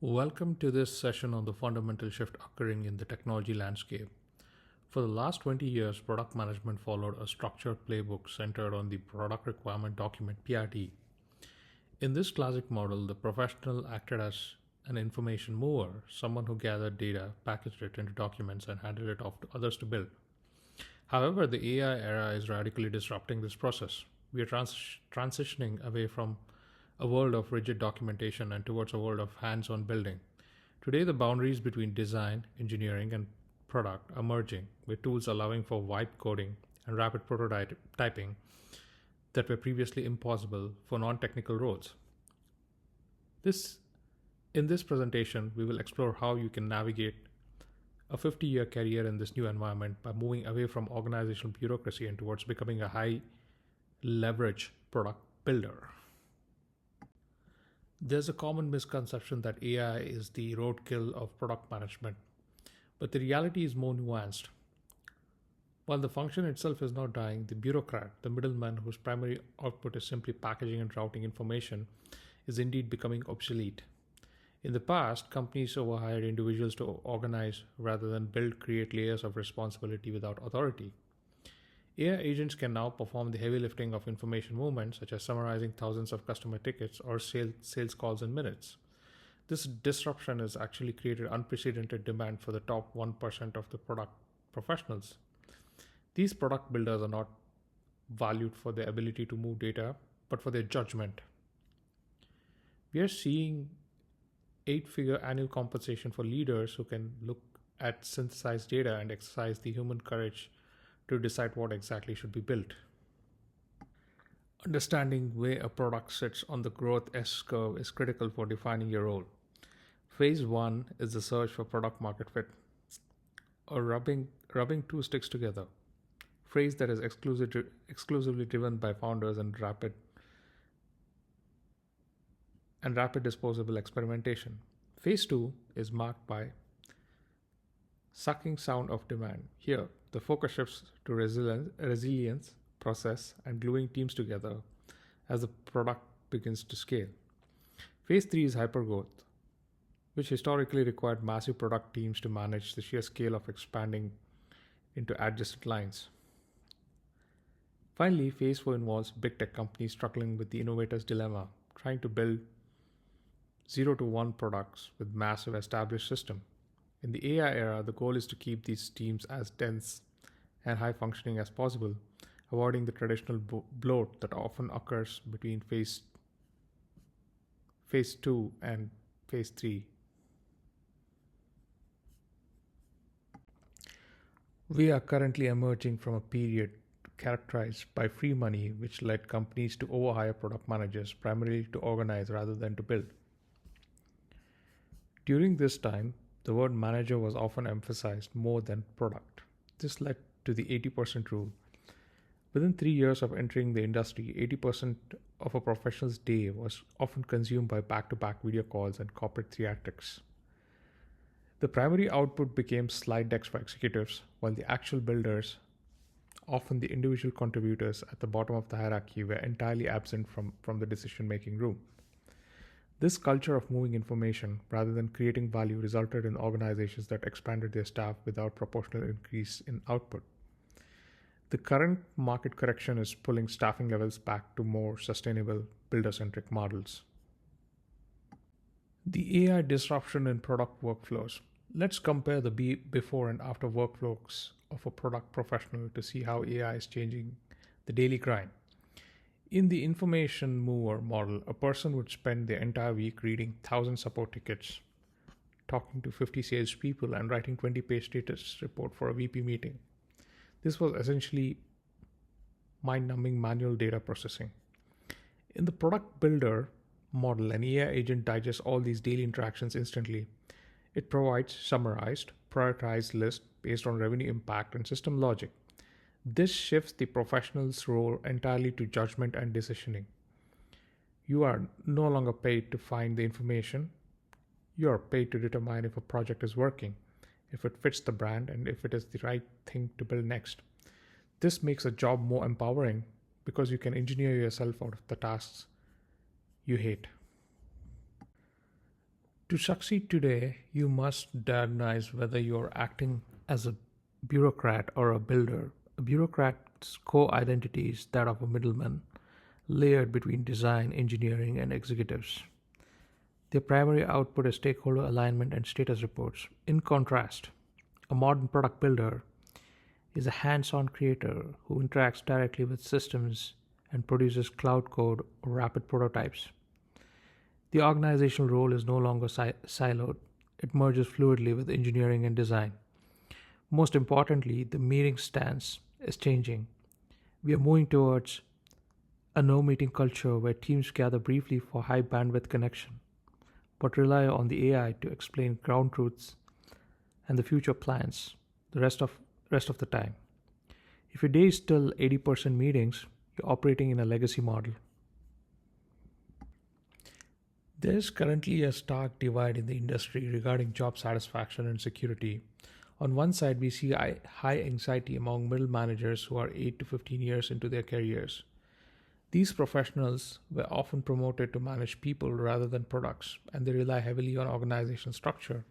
Welcome to this session on the fundamental shift occurring in the technology landscape. For the last 20 years, product management followed a structured playbook centered on the product requirement document (PRD). In this classic model, the professional acted as an information mover, someone who gathered data, packaged it into documents, and handed it off to others to build. However, the AI era is radically disrupting this process. We are transitioning away from a world of rigid documentation and towards a world of hands on building. Today, the boundaries between design, engineering, and product are merging, with tools allowing for vibe coding and rapid prototyping that were previously impossible for non technical roles. This, in this presentation, we will explore how you can navigate a 50-year career in this new environment by moving away from organizational bureaucracy and towards becoming a high leverage product builder. There's a common misconception that AI is the roadkill of product management, but the reality is more nuanced. While the function itself is not dying, the bureaucrat, the middleman whose primary output is simply packaging and routing information, is indeed becoming obsolete. In the past, companies overhired individuals to organize rather than build, create layers of responsibility without authority. AI agents can now perform the heavy lifting of information movement, such as summarizing thousands of customer tickets or sales calls in minutes. This disruption has actually created unprecedented demand for the top 1% of the product professionals. These product builders are not valued for their ability to move data, but for their judgment. We are seeing 8-figure annual compensation for leaders who can look at synthesized data and exercise the human courage to decide what exactly should be built. Understanding where a product sits on the growth S curve is critical for defining your role. Phase 1 is the search for product market fit, or rubbing two sticks together, phrase that is exclusively driven by founders and rapid disposable experimentation. Phase 2 is marked by sucking sound of demand. Here, the focus shifts to resilience, process, and gluing teams together as the product begins to scale. Phase 3 is hypergrowth, which historically required massive product teams to manage the sheer scale of expanding into adjacent lines. Finally, Phase 4 involves big tech companies struggling with the innovator's dilemma, trying to build 0 to 1 products with massive established system. In the AI era, the goal is to keep these teams as dense and high functioning as possible, avoiding the traditional bloat that often occurs between phase 2 and phase 3. We are currently emerging from a period characterized by free money, which led companies to overhire product managers primarily to organize rather than to build. During this time, the word manager was often emphasized more than product. This led to the 80% rule. Within 3 years of entering the industry, 80% of a professional's day was often consumed by back-to-back video calls and corporate theatrics. The primary output became slide decks for executives, while the actual builders, often the individual contributors at the bottom of the hierarchy, were entirely absent from the decision-making room. This culture of moving information rather than creating value resulted in organizations that expanded their staff without proportional increase in output. The current market correction is pulling staffing levels back to more sustainable builder-centric models. The AI disruption in product workflows. Let's compare the before and after workflows of a product professional to see how AI is changing the daily grind. In the information mover model, a person would spend their entire week reading 1,000 support tickets, talking to 50 salespeople, and writing 20-page status report for a VP meeting. This was essentially mind-numbing manual data processing. In the product builder model, an AI agent digests all these daily interactions instantly. It provides summarized, prioritized lists based on revenue impact and system logic. This shifts the professional's role entirely to judgment and decisioning. You are no longer paid to find the information. You are paid to determine if a project is working, if it fits the brand, and if it is the right thing to build next. This makes a job more empowering because you can engineer yourself out of the tasks you hate. To succeed today, you must diagnose whether you're acting as a bureaucrat or a builder. A bureaucrat's core identity is that of a middleman, layered between design, engineering, and executives. Their primary output is stakeholder alignment and status reports. In contrast, a modern product builder is a hands on creator who interacts directly with systems and produces cloud code or rapid prototypes. The organizational role is no longer siloed, it merges fluidly with engineering and design. Most importantly, the meeting stance is changing. We are moving towards a no meeting culture where teams gather briefly for high bandwidth connection, but rely on the AI to explain ground truths and the future plans the rest of the time. If your day is still 80% meetings, you're operating in a legacy model. There is currently a stark divide in the industry regarding job satisfaction and security. On one side, we see high anxiety among middle managers who are 8 to 15 years into their careers. These professionals were often promoted to manage people rather than products, and they rely heavily on organizational structure.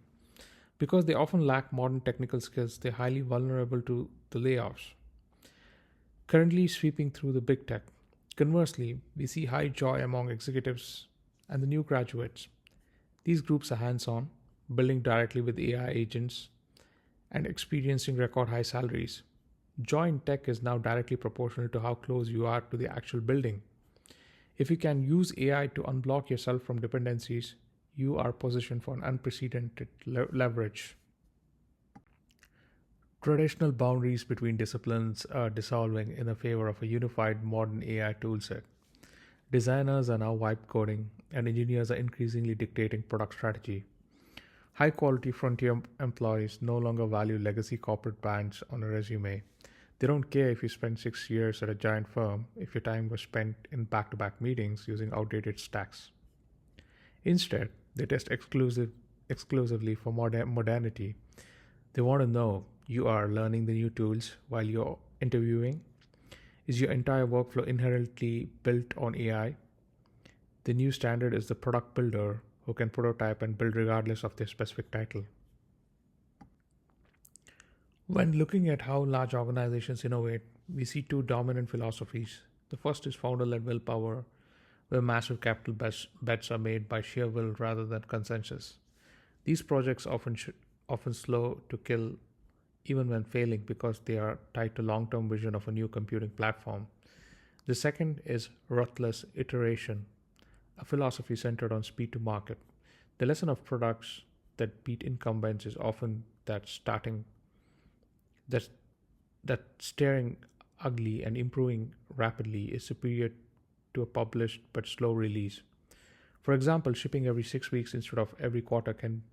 Because they often lack modern technical skills, they're highly vulnerable to the layoffs currently sweeping through the big tech. Conversely, we see high joy among executives and the new graduates. These groups are hands on, building directly with AI agents and experiencing record high salaries. Joy in tech is now directly proportional to how close you are to the actual building. If you can use AI to unblock yourself from dependencies, you are positioned for an unprecedented leverage. Traditional boundaries between disciplines are dissolving in the favor of a unified modern AI toolset. Designers are now vibe coding, and engineers are increasingly dictating product strategy. High quality frontier employees no longer value legacy corporate brands on a resume. They don't care if you spent 6 years at a giant firm if your time was spent in back to back meetings using outdated stacks. Instead, they test exclusively for modernity. They want to know you are learning the new tools while you're interviewing. Is your entire workflow inherently built on AI? The new standard is the product builder who can prototype and build regardless of their specific title. When looking at how large organizations innovate, we see two dominant philosophies. The first is founder led willpower, where massive capital bets are made by sheer will rather than consensus. These projects often slow to kill even when failing because they are tied to long-term vision of a new computing platform. The second is ruthless iteration, a philosophy centered on speed to market. The lesson of products that beat incumbents is often that that staring ugly and improving rapidly is superior to a published but slow release. For example, shipping every 6 weeks instead of every quarter can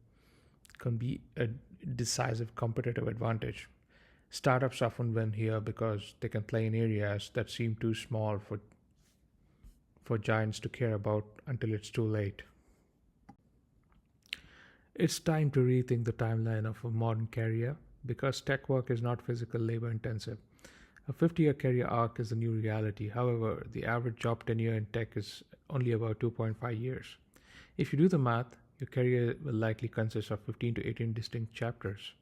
be a decisive competitive advantage. Startups often win here because they can play in areas that seem too small for giants to care about until it's too late. It's time to rethink the timeline of a modern career because tech work is not physical labor intensive. A 50-year career arc is the new reality. However, the average job tenure in tech is only about 2.5 years. If you do the math, your career will likely consist of 15 to 18 distinct chapters.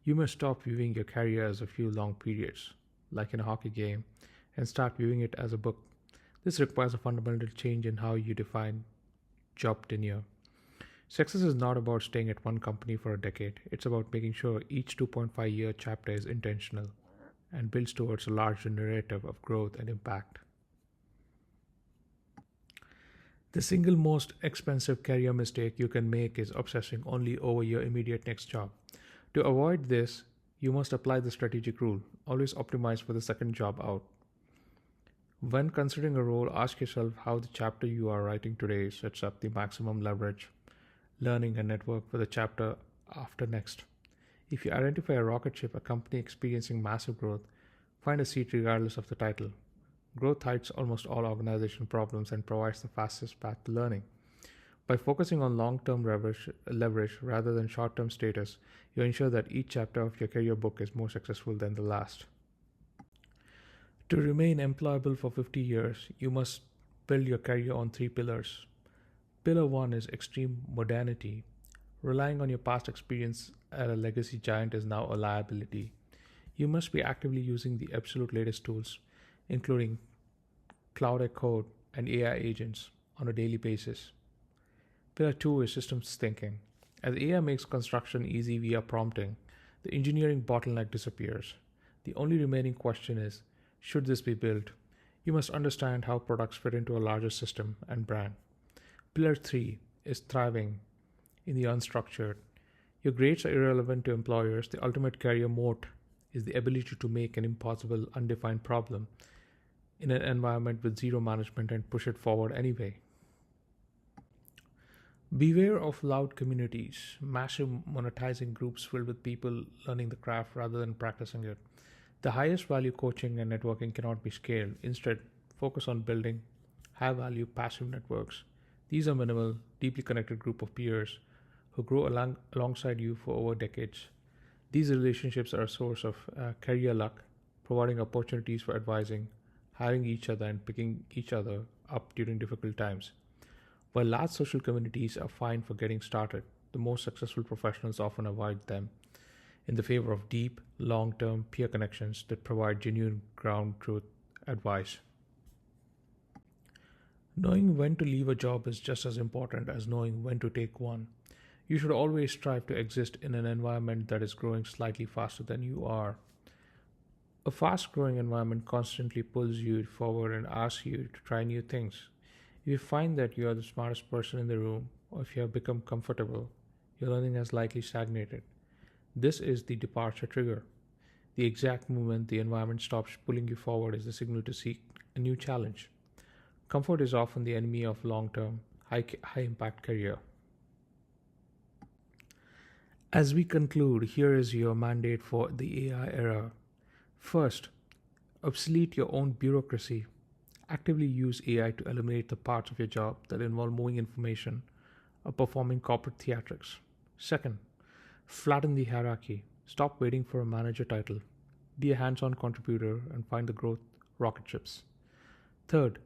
You must stop viewing your career as a few long periods, like in a hockey game, and start viewing it as a book. This requires a fundamental change in how you define job tenure. Success is not about staying at one company for a decade, it's about making sure each 2.5-year chapter is intentional and builds towards a larger narrative of growth and impact. The single most expensive career mistake you can make is obsessing only over your immediate next job. To avoid this, you must apply the strategic rule always optimize for the second job out. When considering a role, ask yourself how the chapter you are writing today sets up the maximum leverage, learning, and network for the chapter after next. If you identify a rocket ship, a company experiencing massive growth, find a seat regardless of the title. Growth hides almost all organizational problems and provides the fastest path to learning. By focusing on long-term leverage rather than short-term status, you ensure that each chapter of your career book is more successful than the last. To remain employable for 50 years, you must build your career on three pillars. Pillar 1 is extreme modernity. Relying on your past experience at a legacy giant is now a liability. You must be actively using the absolute latest tools, including cloud code and AI agents, on a daily basis. Pillar 2 is systems thinking. As AI makes construction easy via prompting, the engineering bottleneck disappears. The only remaining question is, should this be built? You must understand how products fit into a larger system and brand. Pillar 3 is thriving in the unstructured. Your grades are irrelevant to employers. The ultimate career moat is the ability to make an impossible, undefined problem in an environment with zero management and push it forward anyway. Beware of loud communities, massive monetizing groups filled with people learning the craft rather than practicing it. The highest value coaching and networking cannot be scaled. Instead, focus on building high value passive networks. These are minimal, deeply connected group of peers who grow alongside you for over decades. These relationships are a source of career luck, providing opportunities for advising, hiring each other, and picking each other up during difficult times. While large social communities are fine for getting started, the most successful professionals often avoid them in the favor of deep, long term peer connections that provide genuine ground truth advice. Knowing when to leave a job is just as important as knowing when to take one. You should always strive to exist in an environment that is growing slightly faster than you are. A fast growing environment constantly pulls you forward and asks you to try new things. If you find that you are the smartest person in the room, or if you have become comfortable, your learning has likely stagnated. This is the departure trigger. The exact moment the environment stops pulling you forward is the signal to seek a new challenge. Comfort is often the enemy of long term, high impact career. As we conclude, here is your mandate for the AI era. First, obsolete your own bureaucracy. Actively use AI to eliminate the parts of your job that involve moving information or performing corporate theatrics. Second, flatten the hierarchy. Stop waiting for a manager title. Be a hands on contributor and find the growth rocket ships. Third,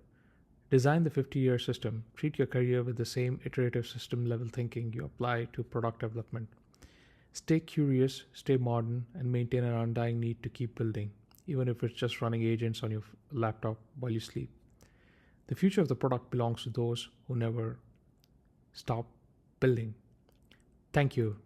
design the 50-year system. Treat your career with the same iterative system level thinking you apply to product development. Stay curious, stay modern, and maintain an undying need to keep building, even if it's just running agents on your laptop while you sleep. The future of the product belongs to those who never stop building. Thank you.